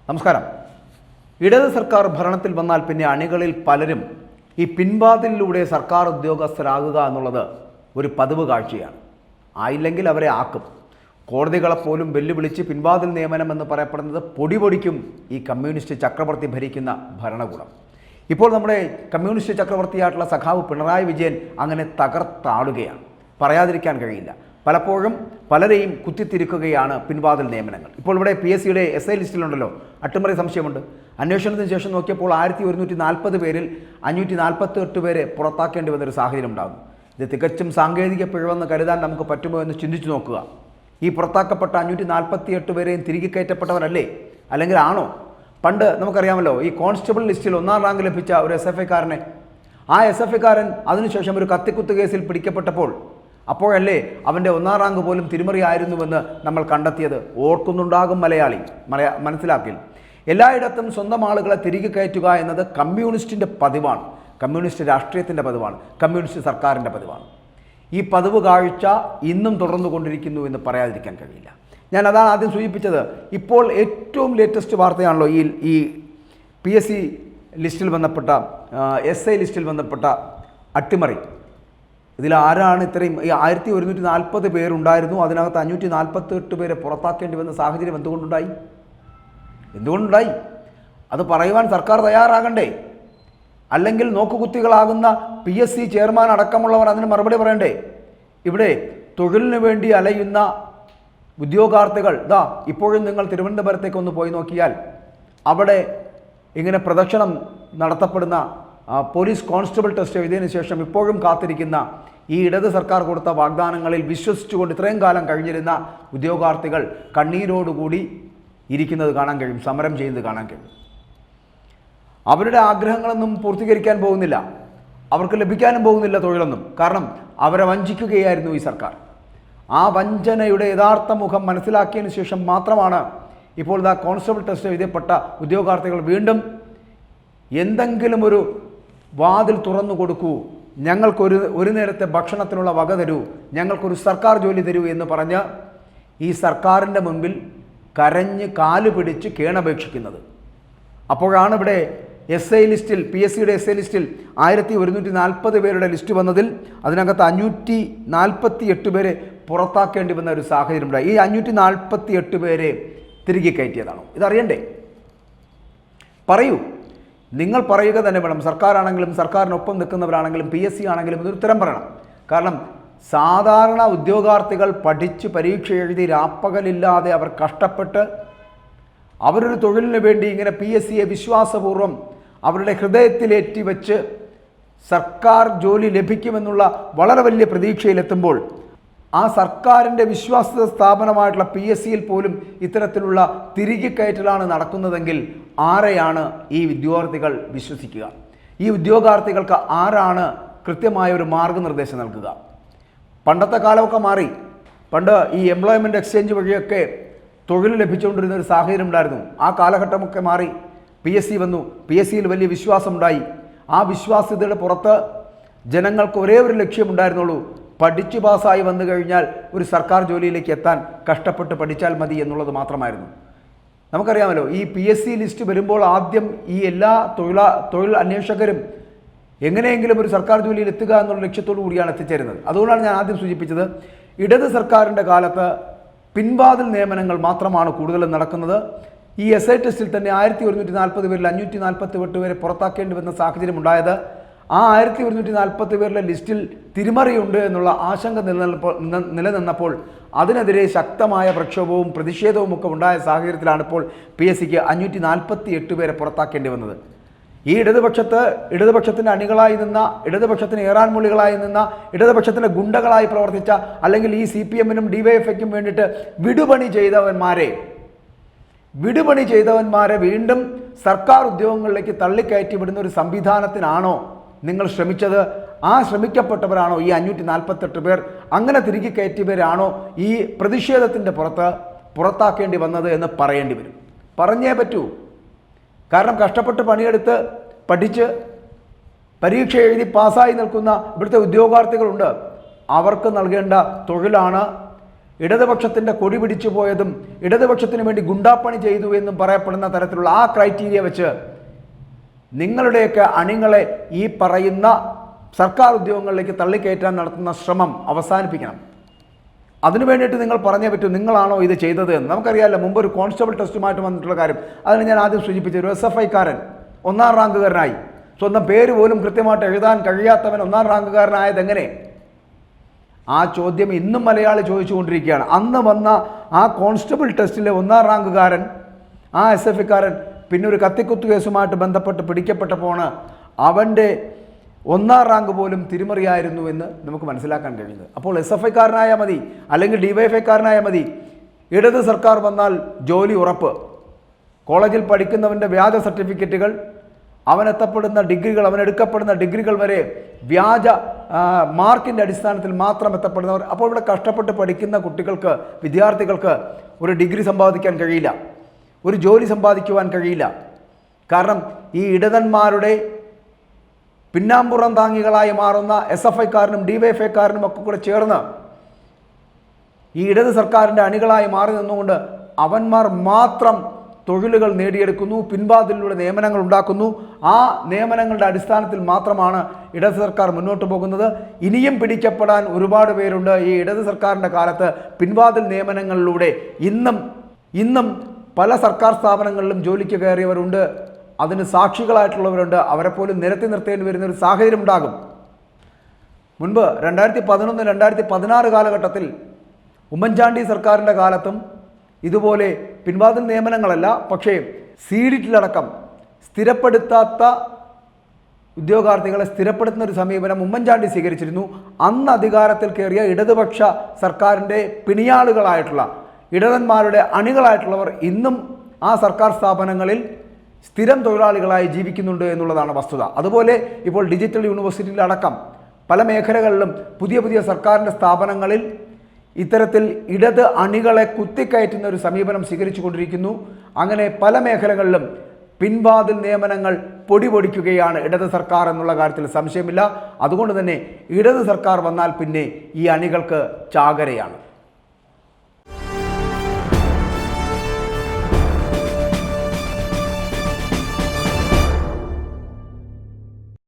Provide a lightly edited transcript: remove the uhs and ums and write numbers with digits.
നമസ്കാരം. ഇടത് സർക്കാർ ഭരണത്തിൽ വന്നാൽ പിന്നെ അണികളിൽ പലരും ഈ പിൻവാതിലിലൂടെ സർക്കാർ ഉദ്യോഗസ്ഥരാകുക എന്നുള്ളത് ഒരു പതിവ് കാഴ്ചയാണ്. ആയില്ലെങ്കിൽ അവരെ ആക്കും. കോടതികളെപ്പോലും വെല്ലുവിളിച്ച് പിൻവാതിൽ നിയമനം എന്ന് പറയപ്പെടുന്നത് പൊടിപൊടിക്കും ഈ കമ്മ്യൂണിസ്റ്റ് ചക്രവർത്തി ഭരിക്കുന്ന ഭരണകൂടം. ഇപ്പോൾ നമ്മുടെ കമ്മ്യൂണിസ്റ്റ് ചക്രവർത്തിയായിട്ടുള്ള സഖാവ് പിണറായി വിജയൻ അങ്ങനെ തകർത്താടുകയാണ്. പറയാതിരിക്കാൻ കഴിയില്ല. പലപ്പോഴും പലരെയും കുത്തിത്തിരിക്കുകയാണ് പിൻവാതിൽ നിയമനങ്ങൾ. ഇപ്പോൾ ഇവിടെ PSCയുടെ SI ലിസ്റ്റിലുണ്ടല്ലോ അട്ടിമറി സംശയമുണ്ട്. അന്വേഷണത്തിന് ശേഷം നോക്കിയപ്പോൾ 1140 പേരിൽ 548 പേരെ പുറത്താക്കേണ്ടി വന്നൊരു സാഹചര്യം ഉണ്ടാകുന്നു. ഇത് തികച്ചും സാങ്കേതിക പിഴവെന്ന് കരുതാൻ നമുക്ക് പറ്റുമോ എന്ന് ചിന്തിച്ചു നോക്കുക. ഈ പുറത്താക്കപ്പെട്ട 548 പേരെയും തിരികെ കയറ്റപ്പെട്ടവരല്ലേ? അല്ലെങ്കിൽ ആണോ? പണ്ട് നമുക്കറിയാമല്ലോ, ഈ കോൺസ്റ്റബിൾ ലിസ്റ്റിൽ 1ാം റാങ്ക് ലഭിച്ച ഒരു SFIക്കാരനെ, ആ SFIക്കാരൻ അതിനുശേഷം ഒരു കത്തിക്കുത്ത് കേസിൽ പിടിക്കപ്പെട്ടപ്പോൾ അപ്പോഴല്ലേ അവൻ്റെ 1ാം റാങ്ക് പോലും തിരിമറിയായിരുന്നുവെന്ന് നമ്മൾ കണ്ടെത്തിയത്. ഓർക്കുന്നുണ്ടാകും മലയാളി, മനസ്സിലാക്കിൽ. എല്ലായിടത്തും സ്വന്തം ആളുകളെ തിരികെ കയറ്റുക എന്നത് കമ്മ്യൂണിസ്റ്റിൻ്റെ പതിവാണ്, കമ്മ്യൂണിസ്റ്റ് രാഷ്ട്രീയത്തിൻ്റെ പതിവാണ്, കമ്മ്യൂണിസ്റ്റ് സർക്കാരിൻ്റെ പതിവാണ്. ഈ പതിവ് കാഴ്ച ഇന്നും തുടർന്നു കൊണ്ടിരിക്കുന്നു എന്ന് പറയാതിരിക്കാൻ കഴിയില്ല. ഞാൻ അതാണ് ആദ്യം സൂചിപ്പിച്ചത്. ഇപ്പോൾ ഏറ്റവും ലേറ്റസ്റ്റ് വാർത്തയാണല്ലോ ഈ PSC ലിസ്റ്റിൽ ബന്ധപ്പെട്ട SI ലിസ്റ്റിൽ ബന്ധപ്പെട്ട അട്ടിമറി. ഇതിൽ ആരാണ് ഇത്രയും? ഈ 1140 പേരുണ്ടായിരുന്നു. അതിനകത്ത് 548 പേരെ പുറത്താക്കേണ്ടി വന്ന സാഹചര്യം എന്തുകൊണ്ടുണ്ടായി? അത് പറയുവാൻ സർക്കാർ തയ്യാറാകണ്ടേ? അല്ലെങ്കിൽ നോക്കുകുത്തികളാകുന്ന PSC ചെയർമാൻ അടക്കമുള്ളവർ അതിന് മറുപടി പറയണ്ടേ? ഇവിടെ തൊഴിലിന് വേണ്ടി അലയുന്ന ഉദ്യോഗാർത്ഥികൾ ഇപ്പോഴും നിങ്ങൾ തിരുവനന്തപുരത്തേക്ക് ഒന്ന് പോയി നോക്കിയാൽ അവിടെ ഇങ്ങനെ പ്രദക്ഷിണം നടത്തപ്പെടുന്ന പോലീസ് കോൺസ്റ്റബിൾ ടെസ്റ്റ് എഴുതിയതിനു ശേഷം ഇപ്പോഴും കാത്തിരിക്കുന്ന ഈ ഇടത് സർക്കാർ കൊടുത്ത വാഗ്ദാനങ്ങളിൽ വിശ്വസിച്ചുകൊണ്ട് ഇത്രയും കാലം കഴിഞ്ഞിരുന്ന ഉദ്യോഗാർത്ഥികൾ കണ്ണീരോടുകൂടി ഇരിക്കുന്നത് കാണാൻ കഴിയും, സമരം ചെയ്യുന്നത് കാണാൻ കഴിയും. അവരുടെ ആഗ്രഹങ്ങളൊന്നും പൂർത്തീകരിക്കാൻ പോകുന്നില്ല, അവർക്ക് ലഭിക്കാനും പോകുന്നില്ല തൊഴിലൊന്നും. കാരണം അവരെ വഞ്ചിക്കുകയായിരുന്നു ഈ സർക്കാർ. ആ വഞ്ചനയുടെ യഥാർത്ഥ മുഖം മനസ്സിലാക്കിയതിന് ശേഷം മാത്രമാണ് ഇപ്പോൾ കോൺസ്റ്റബിൾ ടെസ്റ്റ് എഴുതപ്പെട്ട ഉദ്യോഗാർത്ഥികൾ വീണ്ടും എന്തെങ്കിലും ഒരു വാതിൽ തുറന്നു കൊടുക്കൂ, ഞങ്ങൾക്കൊരു നേരത്തെ ഭക്ഷണത്തിനുള്ള വക തരൂ, ഞങ്ങൾക്കൊരു സർക്കാർ ജോലി തരൂ എന്ന് പറഞ്ഞ് ഈ സർക്കാരിൻ്റെ മുൻപിൽ കരഞ്ഞ് കാല് പിടിച്ച് കേണപേക്ഷിക്കുന്നത്. അപ്പോഴാണ് ഇവിടെ SI ലിസ്റ്റിൽ, PSCയുടെ SI ലിസ്റ്റിൽ 1140 പേരുടെ ലിസ്റ്റ് വന്നതിൽ അതിനകത്ത് 548 പേരെ പുറത്താക്കേണ്ടി വന്ന ഒരു സാഹചര്യം ഉണ്ടായി. ഈ 548 പേരെ തിരികെ കയറ്റിയതാണോ? ഇതറിയണ്ടേ? പറയൂ, നിങ്ങൾ പറയുക തന്നെ വേണം. സർക്കാരാണെങ്കിലും സർക്കാരിനൊപ്പം നിൽക്കുന്നവരാണെങ്കിലും PSC ആണെങ്കിലും ഇതൊരു ഉത്തരം പറയണം. കാരണം സാധാരണ ഉദ്യോഗാർത്ഥികൾ പഠിച്ച് പരീക്ഷ എഴുതി രാപ്പകലില്ലാതെ അവർ കഷ്ടപ്പെട്ട് അവരൊരു തൊഴിലിന് വേണ്ടി ഇങ്ങനെ PSCയെ വിശ്വാസപൂർവ്വം അവരുടെ ഹൃദയത്തിലേറ്റി വെച്ച് സർക്കാർ ജോലി ലഭിക്കുമെന്നുള്ള വളരെ വലിയ പ്രതീക്ഷയിലെത്തുമ്പോൾ ആ സർക്കാരിൻ്റെ വിശ്വാസ സ്ഥാപനമായിട്ടുള്ള PSCയിൽ പോലും ഇത്തരത്തിലുള്ള തിരികെ കയറ്റലാണ് നടക്കുന്നതെങ്കിൽ ആരെയാണ് ഈ വിദ്യാർത്ഥികൾ വിശ്വസിക്കുക? ഈ ഉദ്യോഗാർത്ഥികൾക്ക് ആരാണ് കൃത്യമായ ഒരു മാർഗനിർദ്ദേശം നൽകുക? പണ്ടത്തെ കാലമൊക്കെ മാറി. പണ്ട് ഈ എംപ്ലോയ്മെൻറ്റ് എക്സ്ചേഞ്ച് വഴിയൊക്കെ തൊഴിൽ ലഭിച്ചുകൊണ്ടിരുന്ന ഒരു സാഹചര്യം ഉണ്ടായിരുന്നു. ആ കാലഘട്ടമൊക്കെ മാറി. PSC വന്നു. PSCയിൽ വലിയ വിശ്വാസമുണ്ടായി. ആ വിശ്വാസ്യതയുടെ പുറത്ത് ജനങ്ങൾക്ക് ഒരേ ഒരു ലക്ഷ്യമുണ്ടായിരുന്നുള്ളൂ, പഠിച്ചു പാസ്സായി വന്നു കഴിഞ്ഞാൽ ഒരു സർക്കാർ ജോലിയിലേക്ക് എത്താൻ കഷ്ടപ്പെട്ട് പഠിച്ചാൽ മതി എന്നുള്ളത് മാത്രമായിരുന്നു. നമുക്കറിയാമല്ലോ, ഈ PSC ലിസ്റ്റ് വരുമ്പോൾ ആദ്യം ഈ എല്ലാ തൊഴിൽ അന്വേഷകരും എങ്ങനെയെങ്കിലും ഒരു സർക്കാർ ജോലിയിൽ എത്തുക എന്നുള്ള ലക്ഷ്യത്തോടു കൂടിയാണ് എത്തിച്ചേരുന്നത്. അതുകൊണ്ടാണ് ഞാൻ ആദ്യം സൂചിപ്പിച്ചത്, ഇടത് സർക്കാരിൻ്റെ കാലത്ത് പിൻവാതിൽ നിയമനങ്ങൾ മാത്രമാണ് കൂടുതലും നടക്കുന്നത്. ഈ SI ടെസ്റ്റിൽ തന്നെ 1140 പേരിൽ 548 പേരെ പുറത്താക്കേണ്ടി വന്ന സാഹചര്യം ഉണ്ടായത് ആ 1140 പേരുടെ ലിസ്റ്റിൽ തിരിമറിയുണ്ട് എന്നുള്ള ആശങ്ക നിലനിന്നപ്പോൾ അതിനെതിരെ ശക്തമായ പ്രക്ഷോഭവും പ്രതിഷേധവും ഒക്കെ ഉണ്ടായ സാഹചര്യത്തിലാണ് ഇപ്പോൾ PSCക്ക് 548 പേരെ പുറത്താക്കേണ്ടി വന്നത്. ഈ ഇടതുപക്ഷത്തിൻ്റെ അണികളായി നിന്ന, ഇടതുപക്ഷത്തിന് ഏറാൻമൂളികളായി നിന്ന, ഇടതുപക്ഷത്തിൻ്റെ ഗുണ്ടകളായി പ്രവർത്തിച്ച, അല്ലെങ്കിൽ ഈ CPMനും DYFIക്കും വേണ്ടിയിട്ട് വിടുപണി ചെയ്തവന്മാരെ വീണ്ടും സർക്കാർ ഉദ്യോഗങ്ങളിലേക്ക് തള്ളിക്കയറ്റി വിടുന്ന ഒരു സംവിധാനത്തിനാണോ നിങ്ങൾ ശ്രമിച്ചത്? ആ ശ്രമിക്കപ്പെട്ടവരാണോ ഈ 548 പേർ? അങ്ങനെ തിരികെ കയറ്റിയവരാണോ ഈ പ്രതിഷേധത്തിൻ്റെ പുറത്താക്കേണ്ടി വന്നത് എന്ന് പറയേണ്ടി വരും. പറഞ്ഞേ പറ്റൂ. കാരണം കഷ്ടപ്പെട്ട് പണിയെടുത്ത് പഠിച്ച് പരീക്ഷ എഴുതി പാസ്സായി നിൽക്കുന്ന ഇവിടുത്തെ ഉദ്യോഗാർത്ഥികളുണ്ട്. അവർക്ക് നൽകേണ്ട തൊഴിലാണ് ഇടതുപക്ഷത്തിൻ്റെ കൊടി പിടിച്ചു പോയതും ഇടതുപക്ഷത്തിന് വേണ്ടി ഗുണ്ടാപ്പണി ചെയ്തു എന്നും പറയപ്പെടുന്ന തരത്തിലുള്ള ആ ക്രൈറ്റീരിയ വെച്ച് നിങ്ങളുടെയൊക്കെ അണികളെ ഈ പറയുന്ന സർക്കാർ ഉദ്യോഗങ്ങളിലേക്ക് തള്ളിക്കയറ്റാൻ നടത്തുന്ന ശ്രമം അവസാനിപ്പിക്കണം. അതിനു വേണ്ടിയിട്ട് നിങ്ങൾ പറഞ്ഞേ പറ്റൂ, നിങ്ങളാണോ ഇത് ചെയ്തത് എന്ന്. നമുക്കറിയാമല്ലോ, മുമ്പ് ഒരു കോൺസ്റ്റബിൾ ടെസ്റ്റുമായിട്ട് വന്നിട്ടുള്ള കാര്യം. അതിന് ഞാൻ ആദ്യം സൂചിപ്പിച്ച ഒരു SFI-കാരൻ 1ാം റാങ്കുകാരനായി, സ്വന്തം പേര് പോലും കൃത്യമായിട്ട് എഴുതാൻ കഴിയാത്തവൻ 1ാം റാങ്കുകാരനായത് എങ്ങനെ? ആ ചോദ്യം ഇന്നും മലയാളി ചോദിച്ചുകൊണ്ടിരിക്കുകയാണ്. അന്ന് വന്ന ആ കോൺസ്റ്റബിൾ ടെസ്റ്റിലെ 1ാം റാങ്കുകാരൻ, ആ SFI-കാരൻ പിന്നെ ഒരു കത്തിക്കുത്തു കേസുമായിട്ട് ബന്ധപ്പെട്ട് പിടിക്കപ്പെട്ടപ്പോൾ അവൻ്റെ 1ാം റാങ്ക് പോലും തിരിമറിയായിരുന്നു എന്ന് നമുക്ക് മനസ്സിലാക്കാൻ കഴിയുന്നത്. അപ്പോൾ SFI-കാരനായാൽ മതി, അല്ലെങ്കിൽ DYFI-കാരനായാൽ മതി, ഇടത് സർക്കാർ വന്നാൽ ജോലി ഉറപ്പ്. കോളേജിൽ പഠിക്കുന്നവൻ്റെ വ്യാജ സർട്ടിഫിക്കറ്റുകൾ, അവനെത്തപ്പെടുന്ന ഡിഗ്രികൾ, അവനെടുക്കപ്പെടുന്ന ഡിഗ്രികൾ വരെ വ്യാജ മാർക്കിൻ്റെ അടിസ്ഥാനത്തിൽ മാത്രം എത്തപ്പെടുന്നവർ. അപ്പോൾ ഇവിടെ കഷ്ടപ്പെട്ട് പഠിക്കുന്ന കുട്ടികൾക്ക്, വിദ്യാർത്ഥികൾക്ക് ഒരു ഡിഗ്രി സമ്പാദിക്കാൻ കഴിയില്ല, ഒരു ജോലി സമ്പാദിക്കുവാൻ കഴിയില്ല. കാരണം ഈ ഇടതന്മാരുടെ പിന്നാമ്പുറം താങ്ങികളായി മാറുന്ന SFI-കാരനും DYFI-കാരനും ഒക്കെ കൂടെ ചേർന്ന് ഈ ഇടത് സർക്കാരിൻ്റെ അണികളായി മാറി നിന്നുകൊണ്ട് അവന്മാർ മാത്രം തൊഴിലുകൾ നേടിയെടുക്കുന്നു, പിൻവാതിലൂടെ നിയമനങ്ങൾ ഉണ്ടാക്കുന്നു. ആ നിയമനങ്ങളുടെ അടിസ്ഥാനത്തിൽ മാത്രമാണ് ഇടത് സർക്കാർ മുന്നോട്ട് പോകുന്നത്. ഇനിയും പിടിക്കപ്പെടാൻ ഒരുപാട് പേരുണ്ട്. ഈ ഇടത് സർക്കാരിൻ്റെ കാലത്ത് പിൻവാതിൽ നിയമനങ്ങളിലൂടെ ഇന്നും പല സർക്കാർ സ്ഥാപനങ്ങളിലും ജോലിക്ക് കയറിയവരുണ്ട്, അതിന് സാക്ഷികളായിട്ടുള്ളവരുണ്ട്. അവരെ പോലും നിരത്തി നിർത്തേണ്ടി വരുന്ന ഒരു സാഹചര്യം ഉണ്ടാകും. മുൻപ് 2011, 2016 കാലഘട്ടത്തിൽ ഉമ്മൻചാണ്ടി സർക്കാരിൻ്റെ കാലത്തും ഇതുപോലെ പിൻവാതിൽ നിയമനങ്ങളല്ല, പക്ഷേ സീഡിറ്റിലടക്കം സ്ഥിരപ്പെടുത്താത്ത ഉദ്യോഗാർത്ഥികളെ സ്ഥിരപ്പെടുത്തുന്ന ഒരു സമീപനം ഉമ്മൻചാണ്ടി സ്വീകരിച്ചിരുന്നു. അന്ന് അധികാരത്തിൽ കയറിയ ഇടതുപക്ഷ സർക്കാരിൻ്റെ പിണിയാളുകളായിട്ടുള്ള ഇടതന്മാരുടെ അണികളായിട്ടുള്ളവർ ഇന്നും ആ സർക്കാർ സ്ഥാപനങ്ങളിൽ സ്ഥിരം തൊഴിലാളികളായി ജീവിക്കുന്നുണ്ട് എന്നുള്ളതാണ് വസ്തുത. അതുപോലെ ഇപ്പോൾ ഡിജിറ്റൽ യൂണിവേഴ്സിറ്റിയിലടക്കം പല മേഖലകളിലും പുതിയ പുതിയ സർക്കാരിൻ്റെ സ്ഥാപനങ്ങളിൽ ഇത്തരത്തിൽ ഇടത് അണികളെ കുത്തിക്കയറ്റുന്ന ഒരു സമീപനം സ്വീകരിച്ചു കൊണ്ടിരിക്കുന്നു. അങ്ങനെ പല മേഖലകളിലും പിൻവാതിൽ നിയമനങ്ങൾ പൊടിപൊടിക്കുകയാണ് ഇടത് സർക്കാർ എന്നുള്ള കാര്യത്തിൽ സംശയമില്ല. അതുകൊണ്ട് തന്നെ ഇടത് സർക്കാർ വന്നാൽ പിന്നെ ഈ അണികൾക്ക് ചാകരയാണ്.